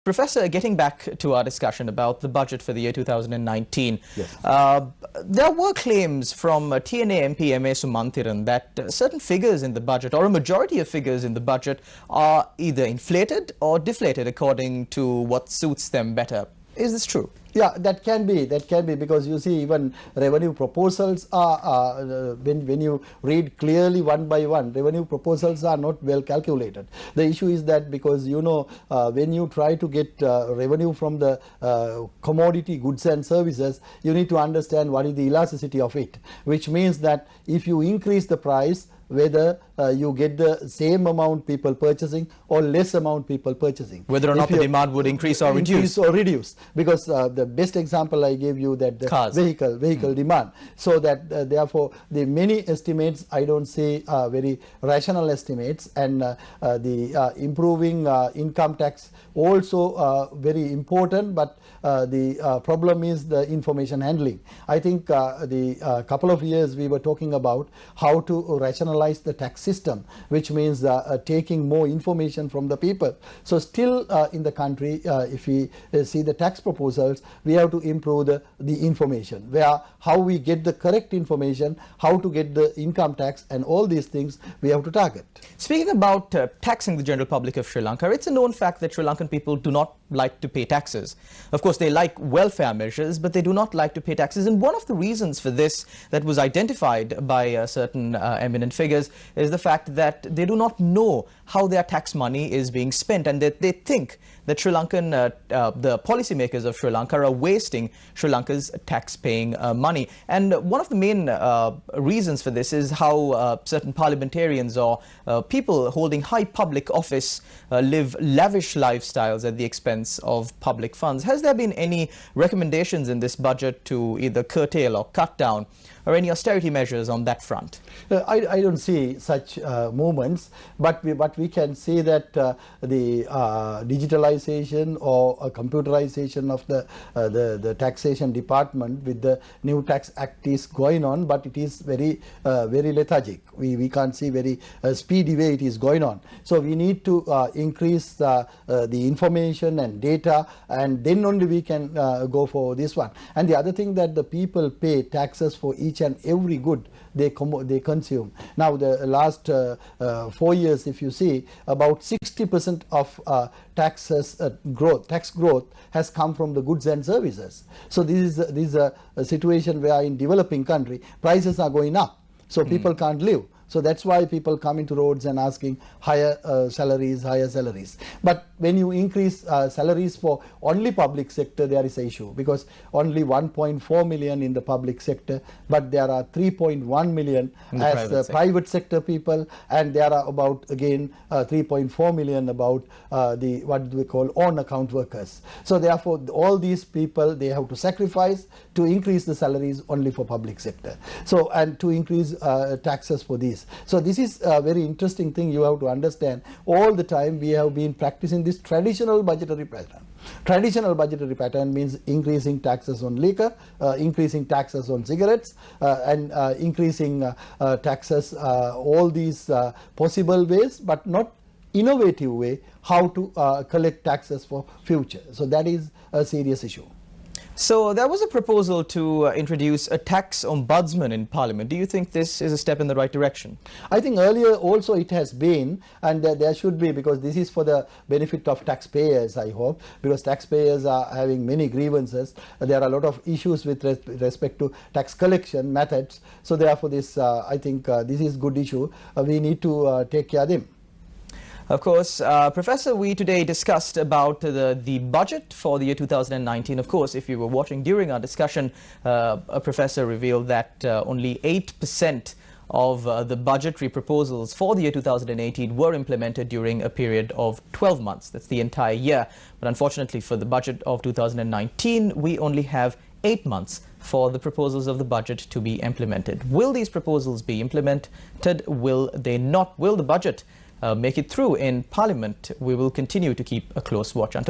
Professor, getting back to our discussion about the budget for the year 2019, yes. There were claims from TNA MP M.A. Sumanthiran that certain figures in the budget, or a majority of figures in the budget, are either inflated or deflated according to what suits them better. Is this true? Yeah, that can be because you see even revenue proposals are, when you read clearly one by one, revenue proposals are not well calculated. The issue is that because when you try to get revenue from the commodity goods and services, you need to understand what is the elasticity of it, which means that if you increase the price, whether you get the same amount people purchasing or less amount people purchasing. Whether or not the demand would increase or reduce. Because the best example I gave you, that the cars. vehicle demand. So that therefore the many estimates I don't say very rational estimates, and the improving income tax also very important, but the problem is the information handling. I think the couple of years we were talking about how to rationalize the tax system, which means taking more information from the people. So still in the country, if we see the tax proposals, we have to improve the information, how we get the correct information, how to get the income tax, and all these things we have to target. Speaking about taxing the general public of Sri Lanka, it's a known fact that Sri Lankan people do not like to pay taxes. Of course, they like welfare measures, but they do not like to pay taxes. And one of the reasons for this that was identified by certain eminent figures is the fact that they do not know how their tax money is being spent, and that they think that Sri Lankan, the policymakers of Sri Lanka are wasting Sri Lanka's tax-paying money. And one of the main reasons for this is how certain parliamentarians or people holding high public office live lavish lifestyles at the expense of public funds. Has there been any recommendations in this budget to either curtail or cut down, or any austerity measures on that front? I don't see such movements, but we can say that the digitalization or computerization of the taxation department with the new tax act is going on, but it is very lethargic. We can't see very speedy way it is going on. So we need to increase the information and data, and then only we can go for this one. And the other thing, that the people pay taxes for each and every good they consume. Now the last 4 years, if you see, about 60% of tax growth has come from the goods and services. So this is a situation where in developing country prices are going up, so people can't live. So that's why people come into roads and asking higher salaries. But when you increase salaries for only public sector, there is an issue, because only 1.4 million in the public sector, but there are 3.1 million as the private sector people, and there are about again 3.4 million about the what we call on account workers. So therefore all these people, they have to sacrifice to increase the salaries only for public sector. So, and to increase taxes for these. So this is a very interesting thing you have to understand. All the time we have been practicing this traditional budgetary pattern. Traditional budgetary pattern means increasing taxes on liquor, increasing taxes on cigarettes, and increasing taxes all these possible ways, but not innovative way how to collect taxes for future. So that is a serious issue. So there was a proposal to introduce a tax ombudsman in Parliament. Do you think this is a step in the right direction? I think earlier also it has been, and there should be, because this is for the benefit of taxpayers, I hope, because taxpayers are having many grievances. There are a lot of issues with respect to tax collection methods. So therefore this, I think this is good issue. We need to take care of them. Of course, Professor, we today discussed about the budget for the year 2019. Of course, if you were watching during our discussion, a professor revealed that only 8% of the budgetary proposals for the year 2018 were implemented during a period of 12 months. That's the entire year. But unfortunately, for the budget of 2019, we only have 8 months for the proposals of the budget to be implemented. Will these proposals be implemented? Will they not? Will the budget make it through in Parliament? We will continue to keep a close watch. Until